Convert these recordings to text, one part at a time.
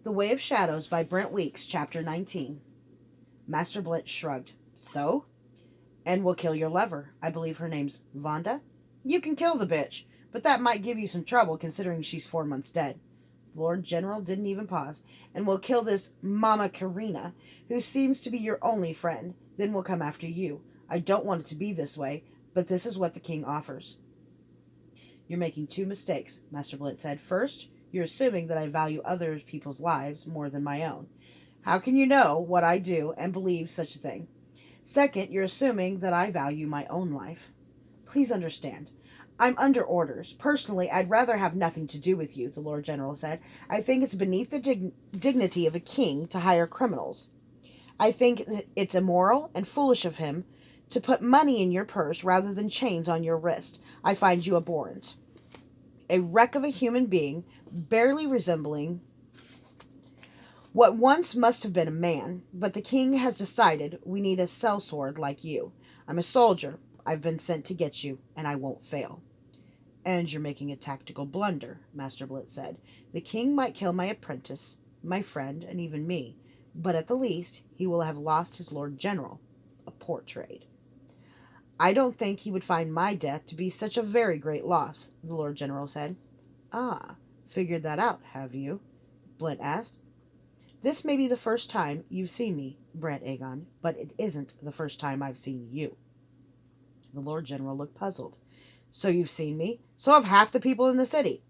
The Way of Shadows by Brent Weeks, Chapter 19. Master Blitz shrugged. So? And we'll kill your lover. I believe her name's Vonda. You can kill the bitch, but that might give you some trouble considering she's 4 months dead. The Lord General didn't even pause. And we'll kill this Mama Karina, who seems to be your only friend. Then we'll come after you. I don't want it to be this way, but this is what the king offers. You're making two mistakes, Master Blitz said. First, you're assuming that I value other people's lives more than my own. How can you know what I do and believe such a thing? Second, you're assuming that I value my own life. Please understand. I'm under orders. Personally, I'd rather have nothing to do with you, the Lord General said. I think it's beneath the dignity of a king to hire criminals. I think it's immoral and foolish of him to put money in your purse rather than chains on your wrist. I find you abhorrent. A wreck of a human being, barely resembling what once must have been a man, but the king has decided we need a sellsword like you. I'm a soldier. I've been sent to get you, and I won't fail. And you're making a tactical blunder, Master Blitz said. The king might kill my apprentice, my friend, and even me, but at the least he will have lost his Lord General. A poor trade. I don't think he would find my death to be such a very great loss, the Lord General said. Ah, figured that out, have you? Blint asked. This may be the first time you've seen me, Brent Aegon, but it isn't the first time I've seen you. The Lord General looked puzzled. So you've seen me? So have half the people in the city.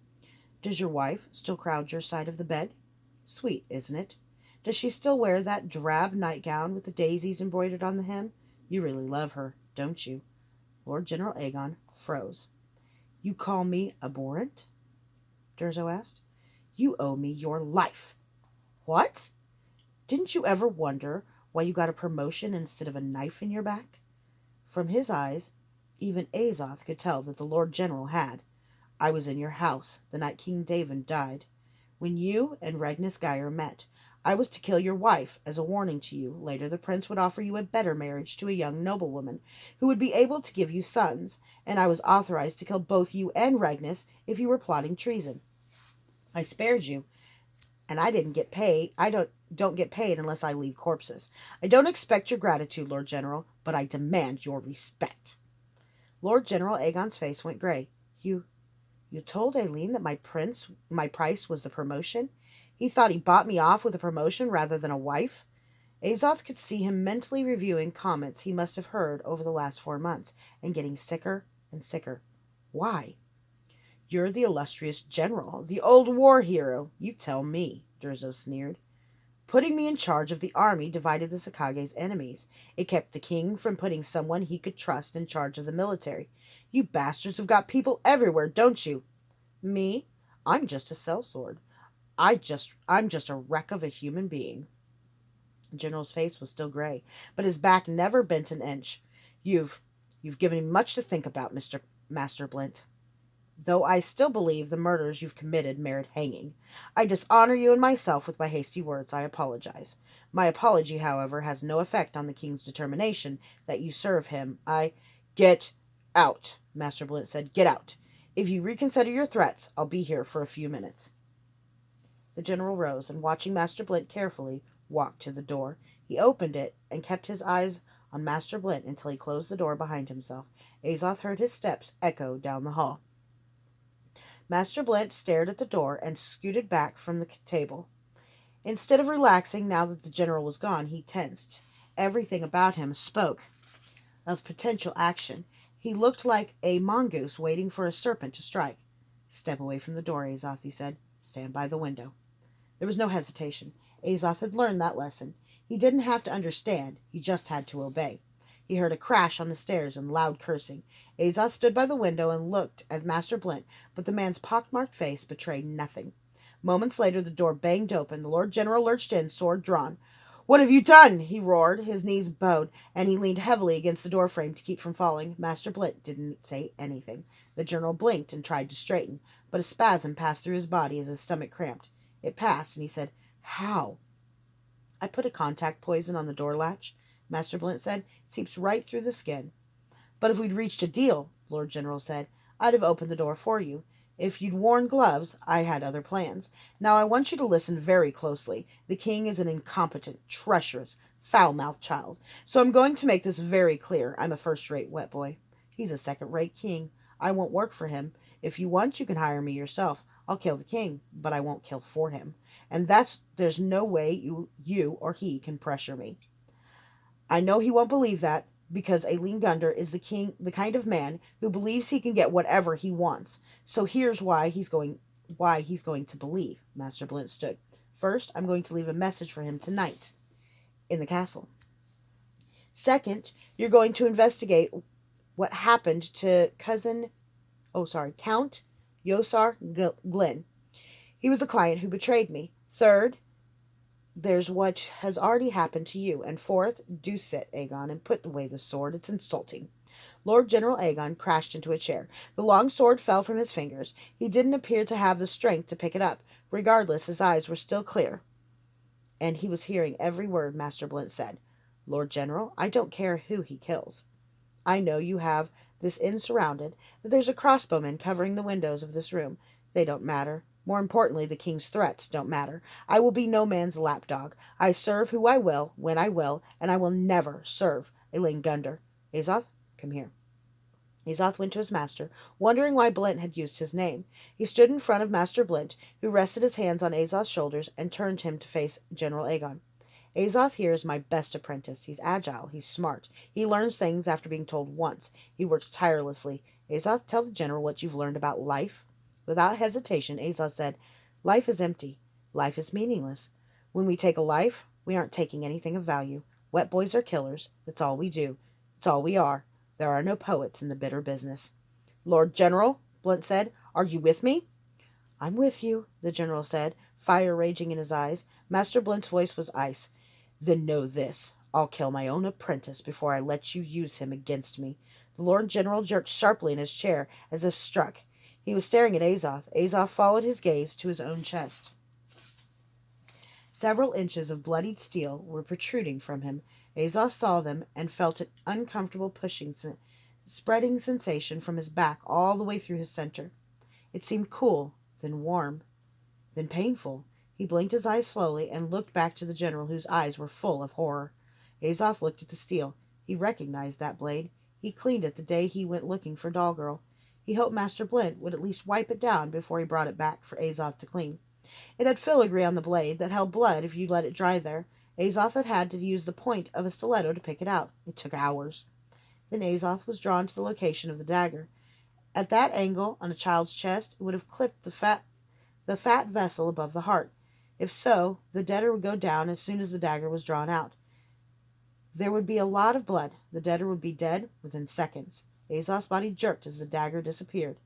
Does your wife still crowd your side of the bed? Sweet, isn't it? Does she still wear that drab nightgown with the daisies embroidered on the hem? You really love her, don't you? Lord General Aegon froze. You call me abhorrent? Durzo asked. You owe me your life. What? Didn't you ever wonder why you got a promotion instead of a knife in your back? From his eyes, even Azoth could tell that the Lord General had. I was in your house the night King David died. When you and Regnus Geyer met, I was to kill your wife as a warning to you. Later the prince would offer you a better marriage to a young noblewoman who would be able to give you sons, and I was authorized to kill both you and Regnus if you were plotting treason. I spared you, and I didn't get paid. I don't get paid unless I leave corpses. I don't expect your gratitude, Lord General, but I demand your respect. Lord General Aegon's face went gray. You told Aileen that my price was the promotion? He thought he bought me off with a promotion rather than a wife? Azoth could see him mentally reviewing comments he must have heard over the last 4 months, and getting sicker and sicker. Why? You're the illustrious general, the old war hero. You tell me, Durzo sneered. Putting me in charge of the army divided the Sakage's enemies. It kept the king from putting someone he could trust in charge of the military. You bastards have got people everywhere, don't you? Me? I'm just a sellsword. I'm just a wreck of a human being. The general's face was still gray, but his back never bent an inch. You've given me much to think about, Mr. Master Blint. Though I still believe the murders you've committed merit hanging. I dishonor you and myself with my hasty words. I apologize. My apology, however, has no effect on the king's determination that you serve him. Get out, Master Blint said. Get out. If you reconsider your threats, I'll be here for a few minutes. The general rose, and watching Master Blint carefully, walked to the door. He opened it, and kept his eyes on Master Blint until he closed the door behind himself. Azoth heard his steps echo down the hall. Master Blint stared at the door and scooted back from the table. Instead of relaxing now that the general was gone, he tensed. Everything about him spoke of potential action. He looked like a mongoose waiting for a serpent to strike. Step away from the door, Azoth, he said. Stand by the window. There was no hesitation. Azoth had learned that lesson. He didn't have to understand. He just had to obey. He heard a crash on the stairs and loud cursing. Azoth stood by the window and looked at Master Blint, but the man's pockmarked face betrayed nothing. Moments later, the door banged open. The Lord General lurched in, sword drawn. What have you done? He roared. His knees bowed, and he leaned heavily against the doorframe to keep from falling. Master Blint didn't say anything. The general blinked and tried to straighten, but a spasm passed through his body as his stomach cramped. It passed, and he said, How? I put a contact poison on the door latch, Master Blint said. It seeps right through the skin. But if we'd reached a deal, Lord General said, I'd have opened the door for you. If you'd worn gloves, I had other plans. Now I want you to listen very closely. The king is an incompetent, treacherous, foul-mouthed child. So I'm going to make this very clear. I'm a first-rate wet boy. He's a second-rate king. I won't work for him. If you want, you can hire me yourself. I'll kill the king, but I won't kill for him. And there's no way you or he can pressure me. I know he won't believe that, because Aileen Gunder is the kind of man who believes he can get whatever he wants. So here's why he's going to believe. Master Blint stood. First, I'm going to leave a message for him tonight in the castle. Second, you're going to investigate what happened to Count Yosar Glynn. He was the client who betrayed me. Third, there's what has already happened to you. And fourth, do sit, Aegon, and put away the sword. It's insulting. Lord General Aegon crashed into a chair. The long sword fell from his fingers. He didn't appear to have the strength to pick it up. Regardless, his eyes were still clear, and he was hearing every word Master Blint said. Lord General, I don't care who he kills. I know you have this inn surrounded, that there's a crossbowman covering the windows of this room. They don't matter. More importantly, the king's threats don't matter. I will be no man's lapdog. I serve who I will, when I will, and I will never serve Elaine Gunder. Azoth, come here. Azoth went to his master, wondering why Blint had used his name. He stood in front of Master Blint, who rested his hands on Azoth's shoulders and turned him to face General Aegon. Azoth here is my best apprentice. He's agile. He's smart. He learns things after being told once. He works tirelessly. Azoth, tell the general what you've learned about life. Without hesitation, Azoth said, Life is empty. Life is meaningless. When we take a life, we aren't taking anything of value. Wet boys are killers. That's all we do. That's all we are. There are no poets in the bitter business. Lord General, Blint said, are you with me? I'm with you, the general said, fire raging in his eyes. Master Blint's voice was ice. Then know this. I'll kill my own apprentice before I let you use him against me. The Lord General jerked sharply in his chair, as if struck. He was staring at Azoth. Azoth followed his gaze to his own chest. Several inches of bloodied steel were protruding from him. Azoth saw them and felt an uncomfortable spreading sensation from his back all the way through his center. It seemed cool, then warm, then painful. He blinked his eyes slowly and looked back to the general, whose eyes were full of horror. Azoth looked at the steel. He recognized that blade. He cleaned it the day he went looking for Dollgirl. He hoped Master Blint would at least wipe it down before he brought it back for Azoth to clean. It had filigree on the blade that held blood if you let it dry there. Azoth had to use the point of a stiletto to pick it out. It took hours. Then Azoth was drawn to the location of the dagger. At that angle on a child's chest, it would have clipped the fat vessel above the heart. If so, the debtor would go down as soon as the dagger was drawn out. There would be a lot of blood. The debtor would be dead within seconds. Azoth's body jerked as the dagger disappeared.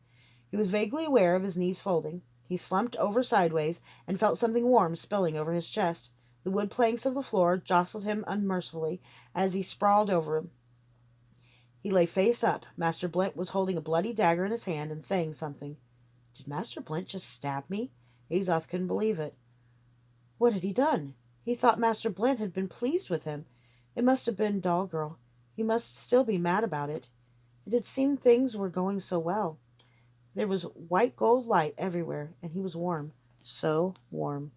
He was vaguely aware of his knees folding. He slumped over sideways and felt something warm spilling over his chest. The wood planks of the floor jostled him unmercifully as he sprawled over him. He lay face up. Master Blint was holding a bloody dagger in his hand and saying something. Did Master Blint just stab me? Azoth couldn't believe it. What had he done? He thought Master Blint had been pleased with him. It must have been Dollgirl. He must still be mad about it. It had seemed things were going so well. There was white gold light everywhere, and he was warm. So warm.